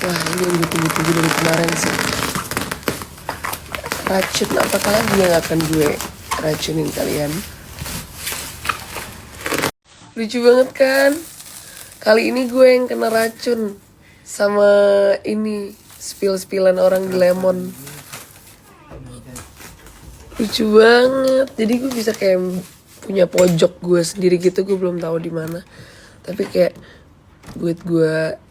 Wah, ini yang gue tunggu-tunggu dari kemarin sih. Racun apakah lagi yang akan gue racunin kalian? Lucu banget kan? Kali ini gue yang kena racun sama ini spill-spillan orang di lemon. Lucu banget. Jadi gue bisa kayak punya pojok gue sendiri gitu. Gue belum tahu di mana. Tapi kayak buat gue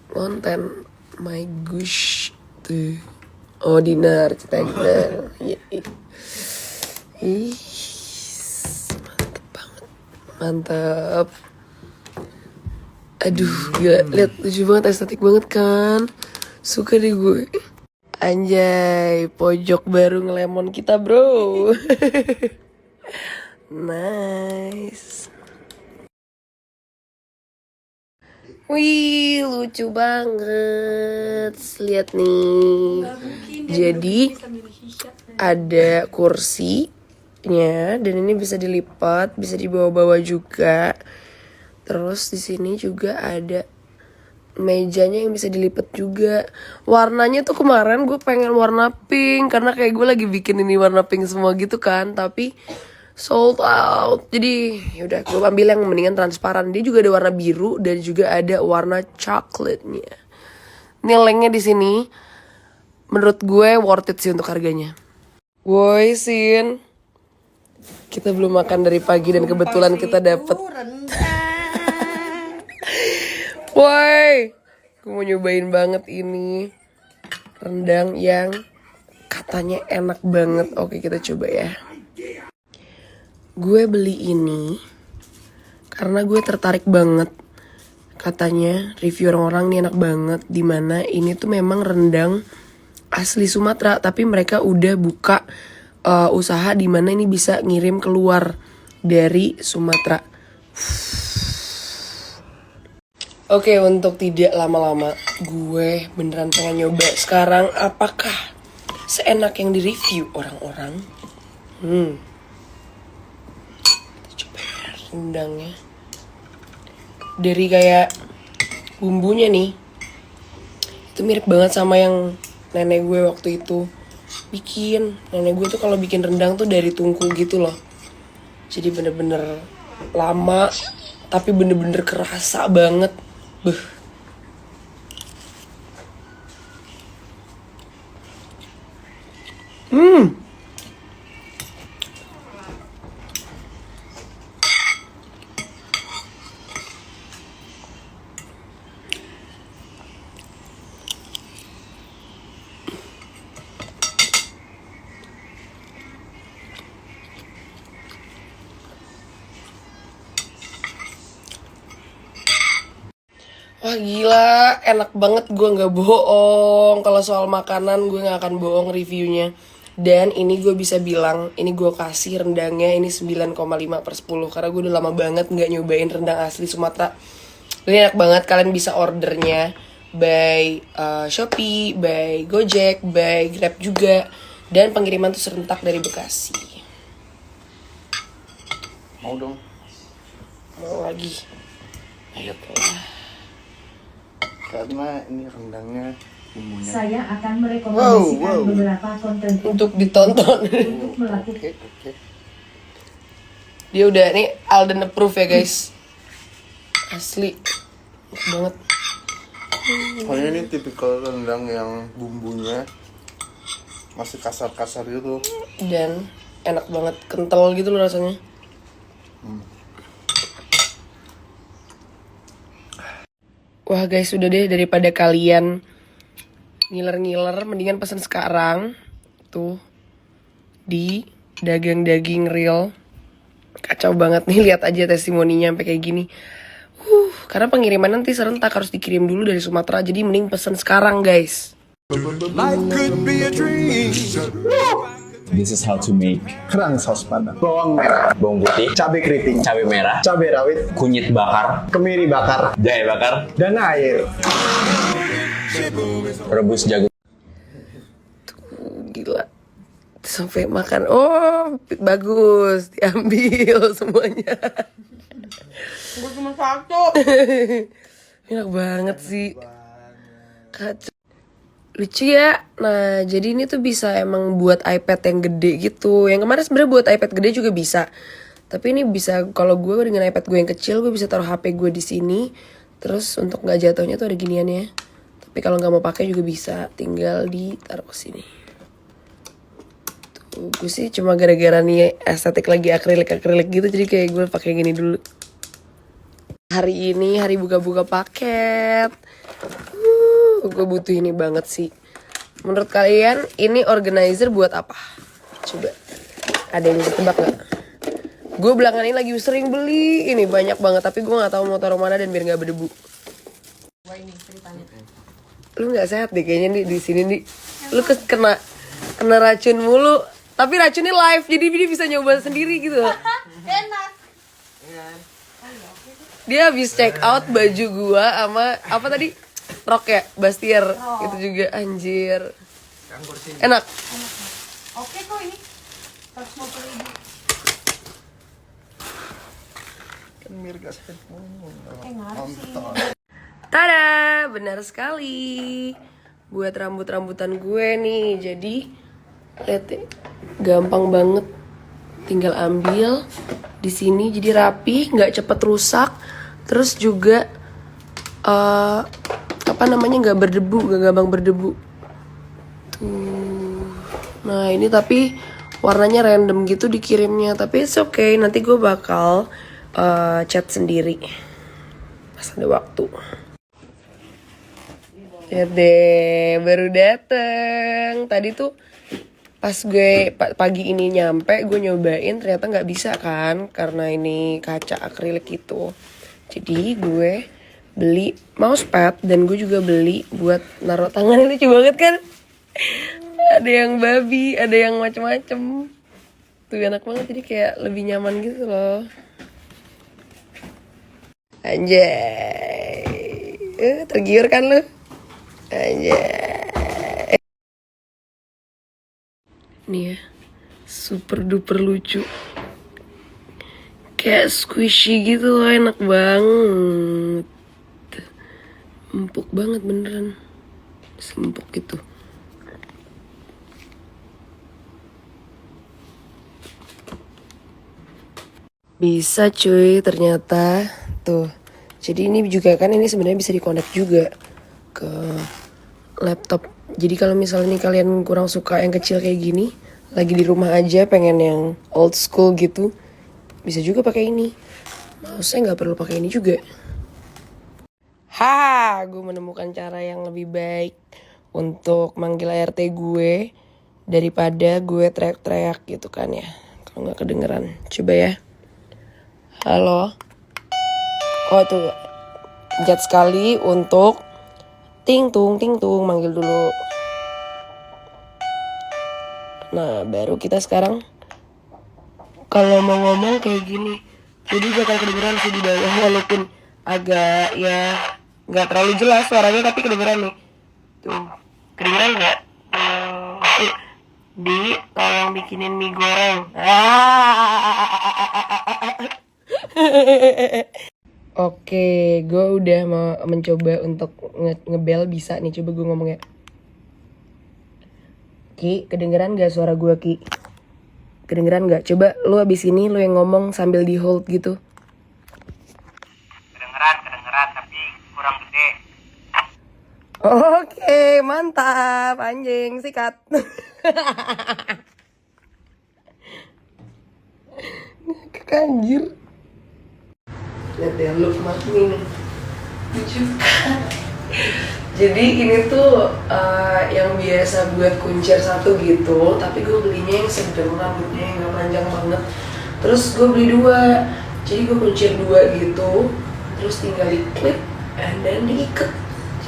konten my gosh tuh. Oh, Dinar, cerita Dinar. Ih, mantep banget. Mantap. Aduh, gila, lihat lucu banget, estetik banget kan. Suka deh gue. Anjay, pojok baru ngelemon kita, bro. Nice. Wih, lucu banget. Lihat nih. Jadi ada kursinya dan ini bisa dilipat, bisa dibawa-bawa juga. Terus di sini juga ada mejanya yang bisa dilipat juga. Warnanya tuh kemarin gue pengen warna pink karena kayak gue lagi bikin ini warna pink semua gitu kan, tapi sold out. Jadi yaudah gue ambil yang mendingan transparan. Dia juga ada warna biru dan juga ada warna coklatnya. Ini lengnya di sini. Menurut gue worth it sih untuk harganya. Woi Sin, kita belum makan dari pagi dan kebetulan kita dapet. Woi, gue mau nyobain banget ini rendang yang katanya enak banget. Oke, kita coba ya. Gue beli ini karena gue tertarik banget. Katanya review orang-orang ini enak banget. Dimana ini tuh memang rendang asli Sumatera, tapi mereka udah buka usaha dimana ini bisa ngirim keluar dari Sumatera. Oke, untuk tidak lama-lama, gue beneran pengen nyoba sekarang apakah seenak yang di-review orang-orang. Kita coba ya rendangnya. Dari kayak bumbunya nih, itu mirip banget sama yang nenek gue waktu itu bikin. Nenek gue tuh kalau bikin rendang tuh dari tungku gitu loh. Jadi bener-bener lama, tapi bener-bener kerasa banget. Wah gila, enak banget, gue gak bohong. Kalau soal makanan gue gak akan bohong reviewnya. Dan ini gue bisa bilang, ini gue kasih rendangnya ini 9,5/10. Karena gue udah lama banget gak nyobain rendang asli Sumatera. Ini enak banget, kalian bisa ordernya by Shopee, by Gojek, by Grab juga. Dan pengiriman tuh serentak dari Bekasi. Mau dong. Mau lagi. Ayo lah. Karena ini rendangnya bumbunya. Saya akan merekomendasikan beberapa konten untuk ditonton. Untuk melakukan. Oke. Dia udah nih Alden approve ya guys. Asli enak banget. Soalnya ini tipikal rendang yang bumbunya masih kasar-kasar gitu. Dan enak banget, kental gitu loh rasanya. Wah guys, udah deh, daripada kalian ngiler-ngiler, mendingan pesan sekarang. Tuh, di Dagang Daging Real. Kacau banget nih, lihat aja testimoninya sampai kayak gini. Karena pengiriman nanti serentak, harus dikirim dulu dari Sumatera. Jadi mending pesan sekarang guys. This is how to make kerang saus padang, bawang merah, bawang putih, cabai keriting, cabai merah, cabai rawit, kunyit bakar, kemiri bakar, jahe bakar, dan air. rebus jagung. Gila. Sampai makan, oh bagus, diambil semuanya. Gue cuma satu. Enak banget sih. Lucu ya. Nah, jadi ini tuh bisa emang buat iPad yang gede gitu. Yang kemarin sebenarnya buat iPad gede juga bisa. Tapi ini bisa, kalau gue dengan iPad gue yang kecil, gue bisa taruh HP gue di sini. Terus untuk nggak jatuhnya tuh ada giniannya. Tapi kalau nggak mau pakai juga bisa, tinggal ditaruh ke sini. Tuh, gue sih cuma gara-gara nih estetik lagi akrilik gitu, jadi kayak gue pakai gini dulu. Hari ini hari buka-buka paket. Gue butuh ini banget sih. Menurut kalian ini organizer buat apa? Coba, ada yang bisa tebak gak? Gue belakangan ini lagi sering beli ini banyak banget, tapi gue nggak tahu mau taruh mana dan biar nggak berdebu. Lu nggak sehat deh kayaknya nih di sini nih. Lu kena racun mulu. Tapi racunnya live, jadi dia bisa nyoba sendiri gitu. Enak. Dia habis check out baju gua sama apa tadi? Rok ya, Bastier. Itu juga anjir. Enak. Oke kok ini. 150.000. Kan mir gak sakit punggung. Ngaruh sih. Tada, benar sekali. Buat rambut-rambutan gue nih. Jadi lihat deh, gampang banget. Tinggal ambil di sini jadi rapi, nggak cepet rusak. Terus juga nggak berdebu, nggak gampang berdebu. Tuh. Nah ini tapi warnanya random gitu dikirimnya, tapi it's okay. Nanti gue bakal cat sendiri pas ada waktu. Lihat deh, baru dateng. Tadi tuh pas gue pagi ini nyampe, gue nyobain ternyata nggak bisa kan, karena ini kaca akrilik gitu. Jadi gue beli mousepad dan gue juga beli buat naruh tangan. Ini lucu banget kan? Ada yang babi, ada yang macem-macem. Tuh enak banget, jadi kayak lebih nyaman gitu loh. Anjay, tergiur kan lu? Anjay. Nih ya, super duper lucu. Kayak squishy gitu loh, enak banget. Empuk banget beneran. Sempuk gitu. Bisa cuy, ternyata. Tuh. Jadi ini juga kan, ini sebenarnya bisa dikonek juga ke laptop. Jadi kalau misalnya nih kalian kurang suka yang kecil kayak gini, lagi di rumah aja pengen yang old school gitu, bisa juga pakai ini. Mouse-nya nggak perlu pakai ini juga. Gue menemukan cara yang lebih baik untuk manggil ART gue daripada gue teriak-teriak gitu kan ya. Kalau nggak kedengeran, coba ya. Halo. Oh tuh, pencet sekali untuk ting tung manggil dulu. Nah baru kita sekarang kalau mau ngomong kayak gini, jadi bakal kedengeran sih di bawah, walaupun agak ya nggak terlalu jelas suaranya, tapi kedengeran nih. Tuh, kedengeran nggak? Di, tolong bikinin mie goreng. Oke, gue udah mau mencoba untuk ngebel bisa nih. Coba gue ngomong ya. Ki, kedengeran gak suara gue, Ki? Kedengeran gak? Coba lu abis ini lu yang ngomong sambil di hold gitu. Kedengeran, tapi kurang gede. Oke, mantap. Anjing, sikat. Anjir. Lihat deh look Magni nih. Lucu kan? Jadi ini tuh yang biasa buat kuncir satu gitu, tapi gue belinya yang sedang, rambutnya yang gak panjang banget. Terus gue beli 2, jadi gue kuncir 2 gitu, terus tinggal diklip and then diikat.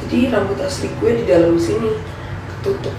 Jadi rambut asli gue di dalam sini ketutup.